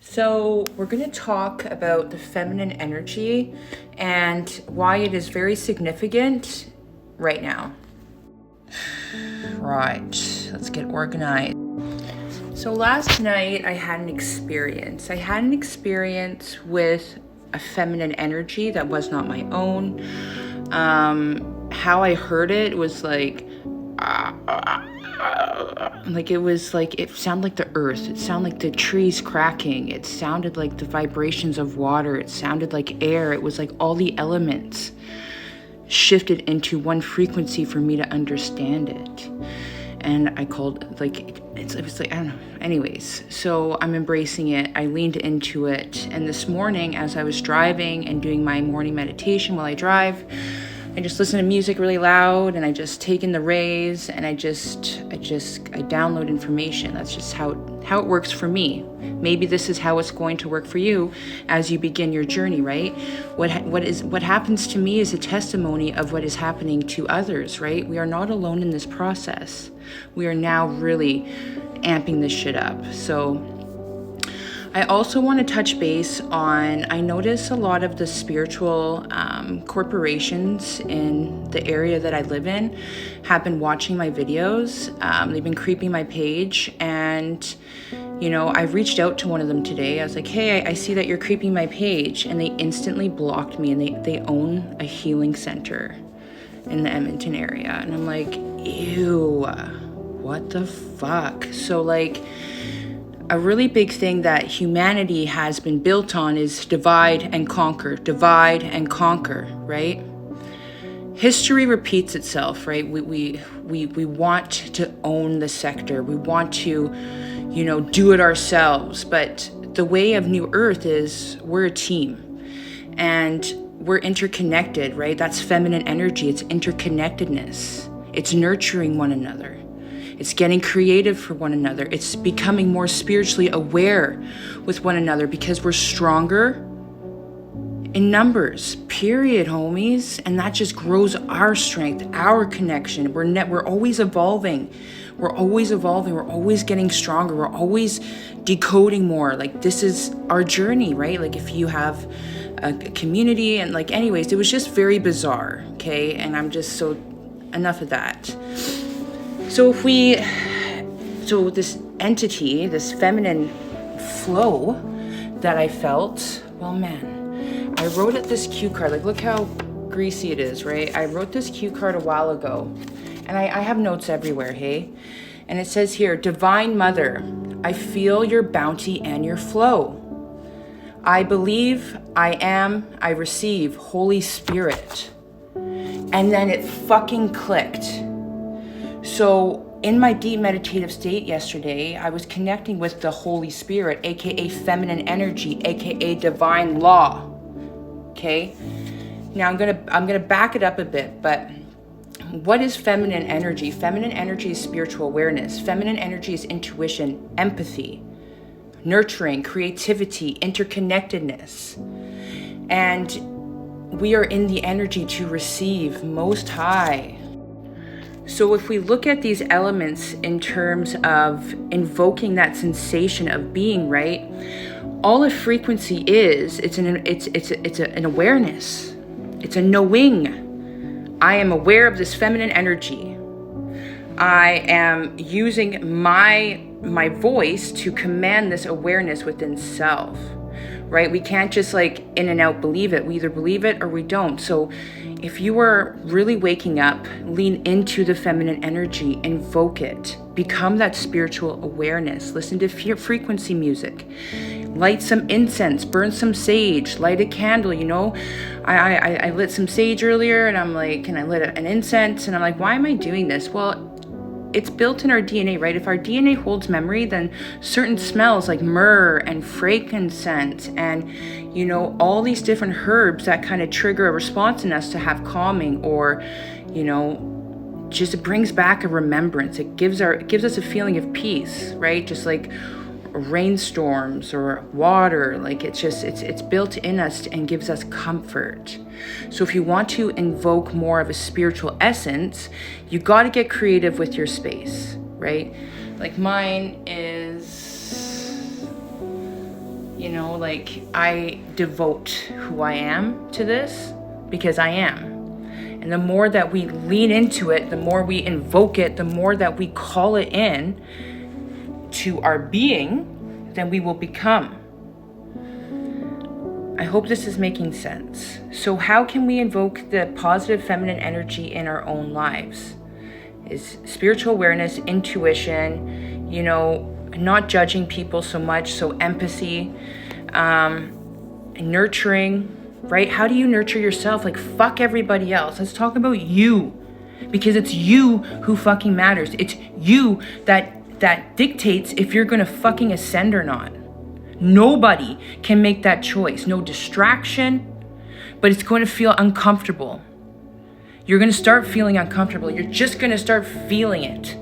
So we're going to talk about the feminine energy and why it is very significant right now. Right, let's get organized. So last night I had an experience. I had an experience with a feminine energy that was not my own. How I heard it was like it sounded like the earth. It sounded like the trees cracking. It sounded like the vibrations of water. It sounded like air. It was like all the elements shifted into one frequency for me to understand it. And I called it was like, I don't know. Anyways, so I'm embracing it. I leaned into it. And this morning, as I was driving and doing my morning meditation while I drive, I just listen to music really loud, and I just take in the rays, and I download information. That's just how it works for me. Maybe this is how it's going to work for you as you begin your journey, right? What happens to me is a testimony of what is happening to others, right? We are not alone in this process. We are now really amping this shit up. So I also want to touch base on, I notice a lot of the spiritual corporations in the area that I live in have been watching my videos. They've been creeping my page, and I've reached out to one of them today. I was like, hey, I see that you're creeping my page, and they instantly blocked me, and they own a healing center in the Edmonton area. And I'm like, ew, what the fuck? So a really big thing that humanity has been built on is divide and conquer, right? History repeats itself, right? We want to own the sector. We want to, do it ourselves. But the way of New Earth is we're a team, and we're interconnected, right? That's feminine energy. It's interconnectedness. It's nurturing one another. It's getting creative for one another. It's becoming more spiritually aware with one another because we're stronger in numbers, period, homies. And that just grows our strength, our connection. We're always evolving. We're always evolving. We're always getting stronger. We're always decoding more. This is our journey, right? If you have a community and anyways, it was just very bizarre, okay? And I'm just enough of that. So this entity, this feminine flow that I felt, well, man, I wrote at this cue card, look how greasy it is, right? I wrote this cue card a while ago, and I have notes everywhere, hey? And it says here, Divine Mother, I feel your bounty and your flow. I believe, I am, I receive, Holy Spirit. And then it fucking clicked. So in my deep meditative state yesterday, I was connecting with the Holy Spirit, aka feminine energy, aka divine law. Okay? Now I'm gonna back it up a bit, but what is feminine energy? Feminine energy is spiritual awareness. Feminine energy is intuition, empathy, nurturing, creativity, interconnectedness. And we are in the energy to receive Most High. So if we look at these elements in terms of invoking that sensation of being, right? All a frequency is, it's an awareness. It's a knowing. I am aware of this feminine energy. I am using my voice to command this awareness within self, right? We can't just in and out believe it. We either believe it or we don't. So if you are really waking up, lean into the feminine energy, invoke it, become that spiritual awareness, listen to frequency music, light some incense, burn some sage, light a candle, I lit some sage earlier, and I'm and I lit an incense, and I'm like, why am I doing this? Well, it's built in our DNA, right? If our DNA holds memory, then certain smells like myrrh and frankincense and, all these different herbs that kind of trigger a response in us to have calming or, just brings back a remembrance. It gives us a feeling of peace, right? Just rainstorms or water, it's built in us and gives us comfort. So if you want to invoke more of a spiritual essence, you got to get creative with your space, right? Mine is You know, like, I devote who I am to this because I am. And the more that we lean into it, the more we invoke it, the more that we call it in to our being, then we will become. I hope this is making sense. So how can we invoke the positive feminine energy in our own lives? Is spiritual awareness, intuition, you know, not judging people so much, so empathy, nurturing, right? How do you nurture yourself? Like, fuck everybody else. Let's talk about you, because it's you who fucking matters. It's you that dictates if you're gonna fucking ascend or not. Nobody can make that choice. No distraction, but it's going to feel uncomfortable. You're going to start feeling uncomfortable. You're just going to start feeling it.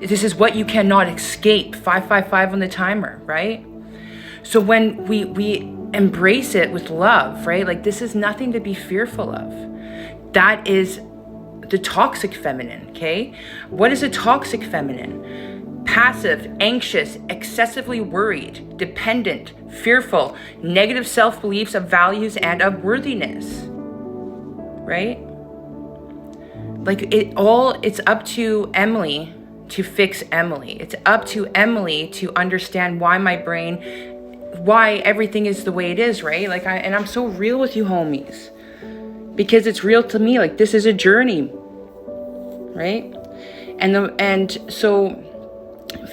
This is what you cannot escape. 555 on the timer, right? So when we embrace it with love, right? Like, this is nothing to be fearful of. That is the toxic feminine, okay? What is a toxic feminine? Passive, anxious, excessively worried, dependent, fearful, negative self-beliefs of values and of worthiness, right? Like, it's up to Emily to fix Emily. It's up to Emily to understand why everything is the way it is, right? Like, I'm so real with you, homies, because it's real to me. Like, this is a journey, right? And so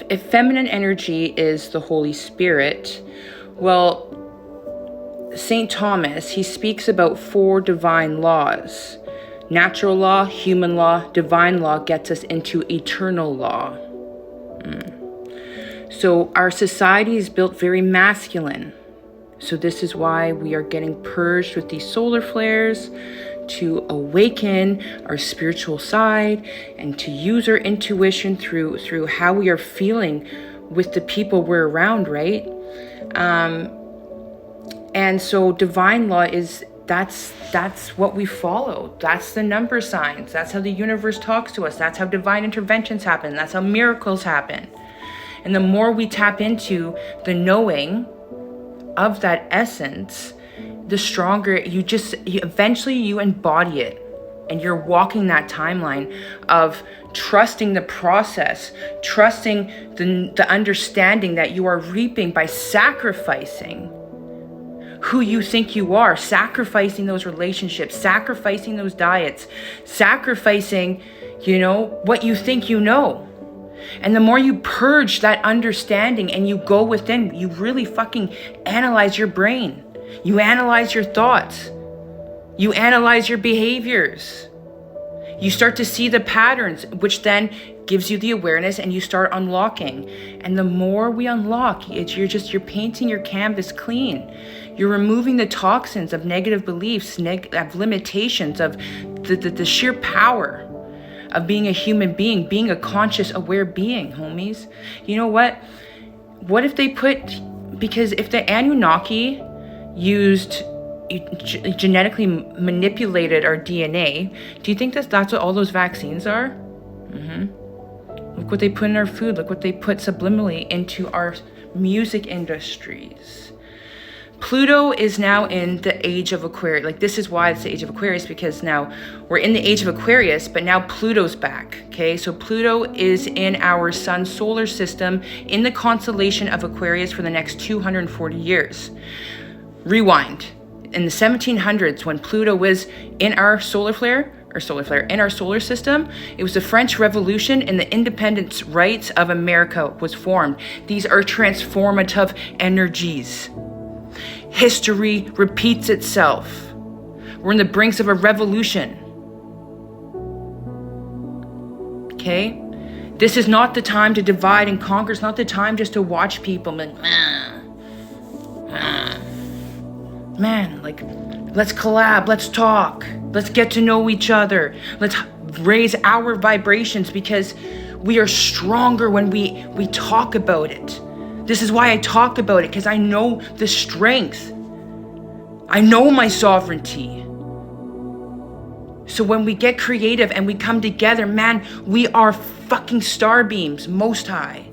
if feminine energy is the Holy Spirit, well, St. Thomas, he speaks about 4 divine laws. Natural law, human law, divine law gets us into eternal law. So our society is built very masculine. So this is why we are getting purged with these solar flares, to awaken our spiritual side and to use our intuition through how we are feeling with the people we're around, right? And so divine law is, that's what we follow. That's the number signs. That's how the universe talks to us. That's how divine interventions happen. That's how miracles happen. And the more we tap into the knowing of that essence, the stronger you eventually embody it, and you're walking that timeline of trusting the process, trusting the understanding that you are reaping by sacrificing who you think you are, sacrificing those relationships, sacrificing those diets, sacrificing, you know, what you think you know. And the more you purge that understanding and you go within, you really fucking analyze your brain. You analyze your thoughts. You analyze your behaviors. You start to see the patterns, which then gives you the awareness, and you start unlocking. And the more we unlock, you're painting your canvas clean. You're removing the toxins of negative beliefs, of limitations, of the sheer power of being a human being, being a conscious, aware being, homies. You know what? What if they because if the Anunnaki genetically manipulated our DNA, do you think that's what all those vaccines are? Look what they put in our food. Look what they put subliminally into our music industries. Pluto is now in the age of Aquarius. Like, this is why it's the age of Aquarius, because now we're in the age of Aquarius, but now Pluto's back, okay? So Pluto is in our sun's solar system in the constellation of Aquarius for the next 240 years. Rewind. In the 1700s, when Pluto was in our in our solar system, it was the French Revolution, and the independence rights of America was formed. These are transformative energies. History repeats itself. We're in the brinks of a revolution. Okay? This is not the time to divide and conquer. It's not the time just to watch people. Man, like, let's collab, let's talk, let's get to know each other, let's raise our vibrations, because we are stronger when we talk about it. This is why I talk about it, because I know the strength. I know my sovereignty. So when we get creative and we come together, man, we are fucking star beams, most high.